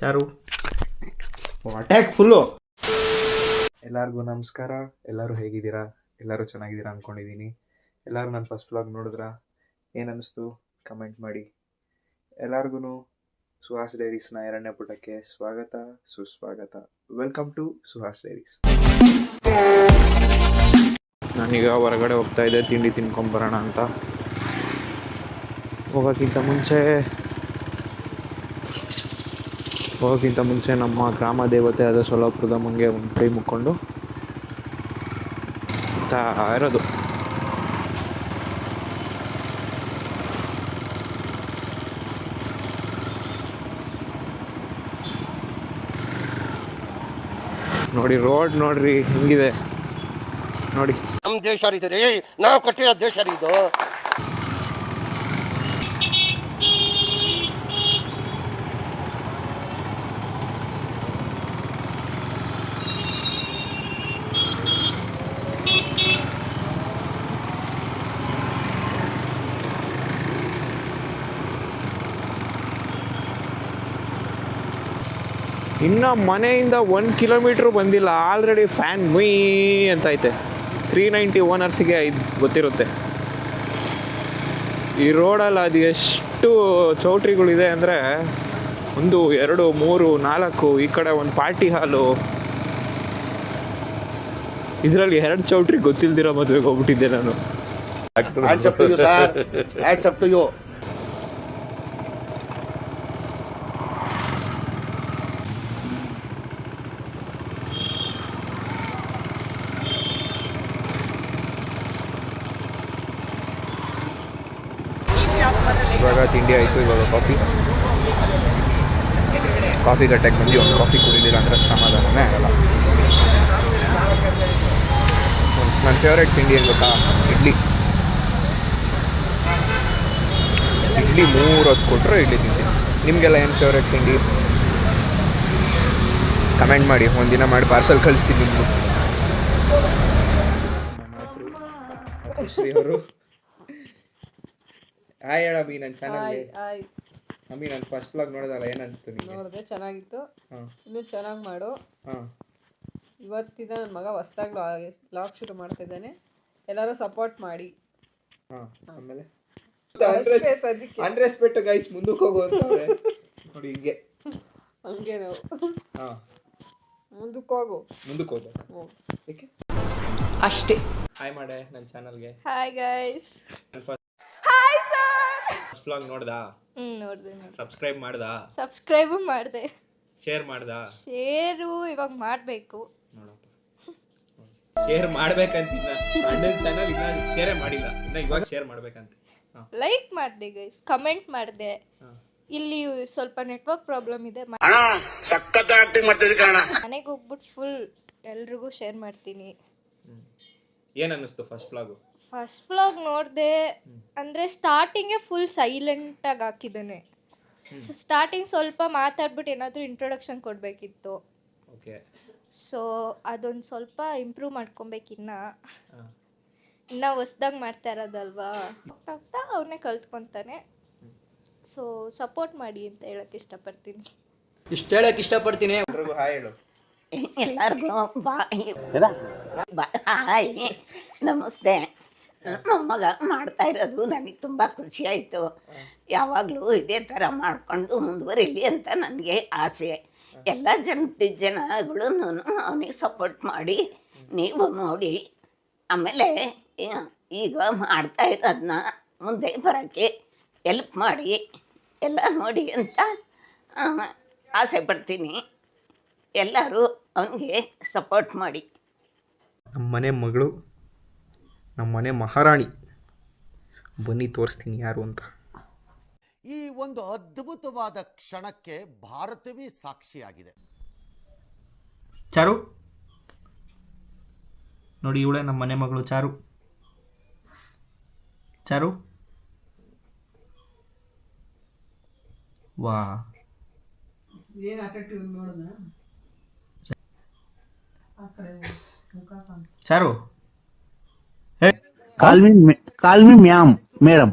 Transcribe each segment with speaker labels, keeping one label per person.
Speaker 1: ಚಾರು attack full. ಎಲ್ಲರಿಗೂ ನಮಸ್ಕಾರ. ಎಲ್ಲರೂ ಹೇಗಿದ್ದೀರಾ? ಎಲ್ಲರೂ ಚೆನ್ನಾಗಿದ್ದೀರಾ ಅಂದ್ಕೊಂಡಿದ್ದೀನಿ. ಎಲ್ಲರೂ ನನ್ನ ಫಸ್ಟ್ ವ್ಲಾಗ್ ನೋಡಿದ್ರಾ? ಏನು ಅನ್ನಿಸ್ತು ಕಮೆಂಟ್ ಮಾಡಿ. ಎಲ್ಲರಿಗೂ ಸುಹಾಸ್ ಡೈರೀಸ್ನ 2ನೇ ಪುಟಕ್ಕೆ ಸ್ವಾಗತ, ಸುಸ್ವಾಗತ. Welcome to Suhas Diaries. ನಾನೀಗ ಹೊರಗಡೆ ಹೋಗ್ತಾ ಇದ್ದೆ ತಿಂಡಿ ತಿನ್ಕೊಂಬರೋಣ ಅಂತ. ಹೋಗೋಕ್ಕಿಂತ ಮುಂಚೆ ನಮ್ಮ ಗ್ರಾಮ ದೇವತೆ ಆದ ಸೋಲಾಪುರದ ಮುಂಗೆ ಒಂದು ಕೈ ಮುಕ್ಕೊಂಡು ಇರೋದು. ನೋಡಿ ರೋಡ್ ನೋಡ್ರಿ ಹಿಂಗಿದೆ ನೋಡಿ.
Speaker 2: ನಮ್ಮ ದೇಶ ರೀ, ನಾವು ಕಟ್ಟಿರೋ ದೇಶ ಇದು.
Speaker 1: ಇನ್ನು ಮನೆಯಿಂದ 1 ಕಿಲೋಮೀಟ್ರು ಬಂದಿಲ್ಲ, ಆಲ್ರೆಡಿ ಫ್ಯಾನ್ ಮುಯ್ ಅಂತ ಐತೆ. 390 ಓನರ್ಸಿಗೆ ಗೊತ್ತಿರುತ್ತೆ ಈ ರೋಡಲ್ಲಿ. ಅದು ಎಷ್ಟು ಚೌಟ್ರಿಗಳಿದೆ ಅಂದರೆ 1 2 3 4. ಈ ಕಡೆ ಒಂದು ಪಾರ್ಟಿ ಹಾಲು. ಇದರಲ್ಲಿ 2 ಚೌಟ್ರಿ ಗೊತ್ತಿಲ್ದಿರೋ ಮದುವೆಗೆ ಹೋಗ್ಬಿಟ್ಟಿದ್ದೆ ನಾನು.
Speaker 3: ಇವಾಗ ತಿಂಡಿ ಆಯಿತು. ಇವಾಗ ಕಾಫಿ ಗಟ್ಟೆಗೆ ಬಂದು ಒಂದು ಕಾಫಿ ಕುಡಿಲಿಲ್ಲ ಅಂದರೆ ಸಮಾಧಾನನೇ ಆಗಲ್ಲ. ನನ್ನ ಫೇವ್ರೇಟ್ ತಿಂಡಿ ಏನು ಗೊತ್ತಾ? ಇಡ್ಲಿ 3 ಹೊತ್ತು ಕೊಟ್ಟರೆ ಇಡ್ಲಿ ತಿಂತೀನಿ. ನಿಮಗೆಲ್ಲ ಏನು ಫೇವ್ರೇಟ್ ತಿಂಡಿ ಕಮೆಂಟ್ ಮಾಡಿ, ಒಂದಿನ ಮಾಡಿ ಪಾರ್ಸಲ್ ಕಳಿಸ್ತೀನಿ ನಿಮ್ಮದು.
Speaker 1: ಅವರು ಹಾಯ್ ಹೇಳ ಅಮ್ಮಿ, ನನ್ನ ಚಾನಲ್ಗೆ. ಅಮ್ಮಿ ನನ್ನ ಫಸ್ಟ್ ವ್ಲಾಗ್ ನೋಡೋದಲ್ಲ, ಏನು ಅನಿಸ್ತು ನಿಮಗೆ?
Speaker 4: ನೋಡಿದೆ, ಚೆನ್ನಾಗಿತ್ತು. ಇನ್ನೂ ಚೆನ್ನಾಗಿ ಮಾಡು. ಇವತ್ತಿನ ನನ್ನ ಮಗ ಹೊಸ್ದಾಗಿ ವ್ಲಾಗ್ ಶುರು ಮಾಡ್ತಾ ಇದ್ದಾನೆ. ಎಲ್ಲರೂ ಸಪೋರ್ಟ್ ಮಾಡಿ.
Speaker 1: ಆಮೇಲೆ ಅನ್ರೆಸ್ಪೆಕ್ಟ್ ಗೈಸ್, ಮುಂದಕ್ಕೆ ಹೋಗು ಅಂತವ್ರೆ ನೋಡಿ.
Speaker 4: ಹಂಗೆ ನಾವು ಮುಂದಕ್ಕೆ ಹೋಗು.
Speaker 1: ಏಕೆ
Speaker 4: ಅಷ್ಟೇ.
Speaker 1: ಹಾಯ್ ಮಾಡೆ ನನ್ನ ಚಾನಲ್ಗೆ.
Speaker 5: Hi guys.
Speaker 4: Hi sir.
Speaker 1: First vlog ನೋಡ್ದಾ?
Speaker 5: ನೋಡಿದೆ.
Speaker 1: ಸಬ್ಸ್ಕ್ರೈಬ್ ಮಾಡ್ದಾ?
Speaker 5: ಸಬ್ಸ್ಕ್ರೈಬು ಮಾಡಿದೆ.
Speaker 1: ಶೇರ್ ಮಾಡ್ದಾ?
Speaker 5: ಶೇರು ಇವಾಗ ಮಾಡಬೇಕು.
Speaker 1: ನೋಡಪ್ಪ, ಶೇರ್ ಮಾಡ್ಬೇಕಂತಿಲ್ಲ. ಅಣ್ಣನ ಚಾನಲ್ ಇನ್ನ ಶೇರೇ ಮಾಡಿಲ್ಲ, ಇನ್ನ ಇವಾಗ ಶೇರ್ ಮಾಡ್ಬೇಕಂತ.
Speaker 5: ಲೈಕ್ ಮಾಡಿದೆ ಗೈಸ್, ಕಮೆಂಟ್ ಮಾಡಿದೆ. ಇಲ್ಲಿ ಸ್ವಲ್ಪ ನೆಟ್ವರ್ಕ್ ಪ್ರಾಬ್ಲಮ್ ಇದೆ. ಮನೆಗೆ ಹೋಗ್ಬಿಟ್ಟು ಫುಲ್ ಎಲ್ರಿಗೂ ಶೇರ್ ಮಾಡ್ತೀನಿ.
Speaker 1: ಏನ್ ಅನ್ನಿಸ್ತು ಫಸ್ಟ್ ವ್ಲಾಗು?
Speaker 5: ಫಸ್ಟ್ ವ್ಲಾಗ್ ನೋಡಿದೆ ಅಂದರೆ ಸ್ಟಾರ್ಟಿಂಗೇ ಫುಲ್ ಸೈಲೆಂಟಾಗಿ ಹಾಕಿದ್ದಾನೆ. ಸ್ಟಾರ್ಟಿಂಗ್ ಸ್ವಲ್ಪ ಮಾತಾಡ್ಬಿಟ್ಟು ಏನಾದರೂ ಇಂಟ್ರೊಡಕ್ಷನ್ ಕೊಡಬೇಕಿತ್ತು.
Speaker 1: ಓಕೆ.
Speaker 5: ಸೊ ಅದೊಂದು ಸ್ವಲ್ಪ ಇಂಪ್ರೂವ್ ಮಾಡ್ಕೊಬೇಕಿನ್ನ ಹೊಸ್ದಾಗಿ ಮಾಡ್ತಾ ಇರೋದಲ್ವಾ, ಅವನೇ ಕಲ್ತ್ಕೊತಾನೆ. ಸೊ ಸಪೋರ್ಟ್ ಮಾಡಿ ಅಂತ ಹೇಳಕ್ಕೆ ಇಷ್ಟಪಡ್ತೀನಿ.
Speaker 1: ಎಲ್ರಿಗೂ ಹಾಯ್ ಹೇಳು.
Speaker 6: ಎಲ್ಲರಿಗೂ ಹಾಯ್, ನಮಸ್ತೆ. ನಮ್ಮ ಮಗ ಮಾಡ್ತಾ ಇರೋದು ನನಗೆ ತುಂಬ ಖುಷಿ ಆಯಿತು. ಯಾವಾಗಲೂ ಇದೇ ಥರ ಮಾಡಿಕೊಂಡು ಮುಂದುವರಿಲಿ ಅಂತ ನನಗೆ ಆಸೆ. ಎಲ್ಲ ಜನಗಳು ಅವನಿಗೆ ಸಪೋರ್ಟ್ ಮಾಡಿ ನೀವು ನೋಡಿ. ಆಮೇಲೆ ಈಗ ಮಾಡ್ತಾ ಇರೋದನ್ನ ಮುಂದೆ ಬರೋಕ್ಕೆ ಎಲ್ಪ್ ಮಾಡಿ ಎಲ್ಲ ನೋಡಿ ಅಂತ ಆಸೆ ಪಡ್ತೀನಿ. ಎಲ್ಲರೂ ಅವನಿಗೆ ಸಪೋರ್ಟ್ ಮಾಡಿ.
Speaker 3: ನಮ್ಮ ಮನೆ ಮಗಳು, ನಮ್ಮ ಮನೆ ಮಹಾರಾಣಿ. ಬನ್ನಿ ತೋರಿಸ್ತೀನಿ ಯಾರು ಅಂತ.
Speaker 2: ಈ ಒಂದು ಅದ್ಭುತವಾದ ಕ್ಷಣಕ್ಕೆ ಭಾರತವೇ ಸಾಕ್ಷಿಯಾಗಿದೆ.
Speaker 1: ಚಾರು ನೋಡಿ, ಇವಳೆ ನಮ್ಮ ಮನೆ ಮಗಳು ಚಾರು. ವಾ,
Speaker 4: ಏನು ಅಟ್ರಾಕ್ಟಿವ್ ನೋಡೋಣ.
Speaker 1: ಚಾರು
Speaker 7: Call me ma'am, madam.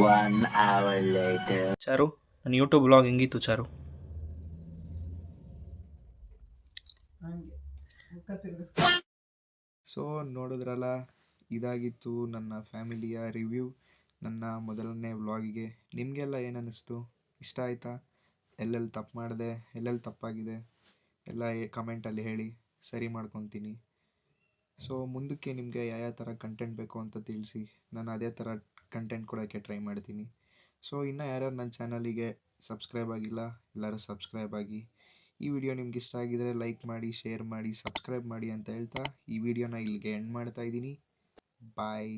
Speaker 8: 1 hour later.
Speaker 1: ಚಾರು, ನನ್ನ ಯೂಟ್ಯೂಬ್ ಬ್ಲಾಗ್ ಹೆಂಗಿತ್ತು ಚಾರು? ಸೊ ನೋಡಿದ್ರಲ್ಲ, ಇದಾಗಿತ್ತು ನನ್ನ ಫ್ಯಾಮಿಲಿಯ ರಿವ್ಯೂ ನನ್ನ ಮೊದಲನೇ ವ್ಲಾಗಿಗೆ. ನಿಮಗೆಲ್ಲ ಏನು ಅನ್ನಿಸ್ತು? ಇಷ್ಟ ಆಯಿತಾ? ಎಲ್ಲೆಲ್ಲಿ ತಪ್ಪು ಮಾಡಿದೆ, ಎಲ್ಲೆಲ್ಲಿ ತಪ್ಪಾಗಿದೆ ಎಲ್ಲ ಕಮೆಂಟಲ್ಲಿ ಹೇಳಿ, ಸರಿ ಮಾಡ್ಕೊತೀನಿ. ಸೊ ಮುಂದಕ್ಕೆ ನಿಮಗೆ ಯಾವ ಥರ ಕಂಟೆಂಟ್ ಬೇಕು ಅಂತ ತಿಳಿಸಿ, ನಾನು ಅದೇ ಥರ ಕಂಟೆಂಟ್ ಕೊಡೋಕ್ಕೆ ಟ್ರೈ ಮಾಡ್ತೀನಿ. ಸೊ ಇನ್ನೂ ಯಾರ್ಯಾರು ನನ್ನ ಚಾನಲಿಗೆ ಸಬ್ಸ್ಕ್ರೈಬ್ ಆಗಿಲ್ಲ, ಎಲ್ಲರೂ ಸಬ್ಸ್ಕ್ರೈಬ್ ಆಗಿ. ಈ ವಿಡಿಯೋ ನಿಮ್ಗೆ ಇಷ್ಟ ಆಗಿದರೆ ಲೈಕ್ ಮಾಡಿ, ಶೇರ್ ಮಾಡಿ, ಸಬ್ಸ್ಕ್ರೈಬ್ ಮಾಡಿ ಅಂತ ಹೇಳ್ತಾ ಈ ವಿಡಿಯೋನ ಇಲ್ಲಿಗೆ ಎಂಡ್ ಮಾಡ್ತಾಯಿದ್ದೀನಿ. ಬಾಯ್.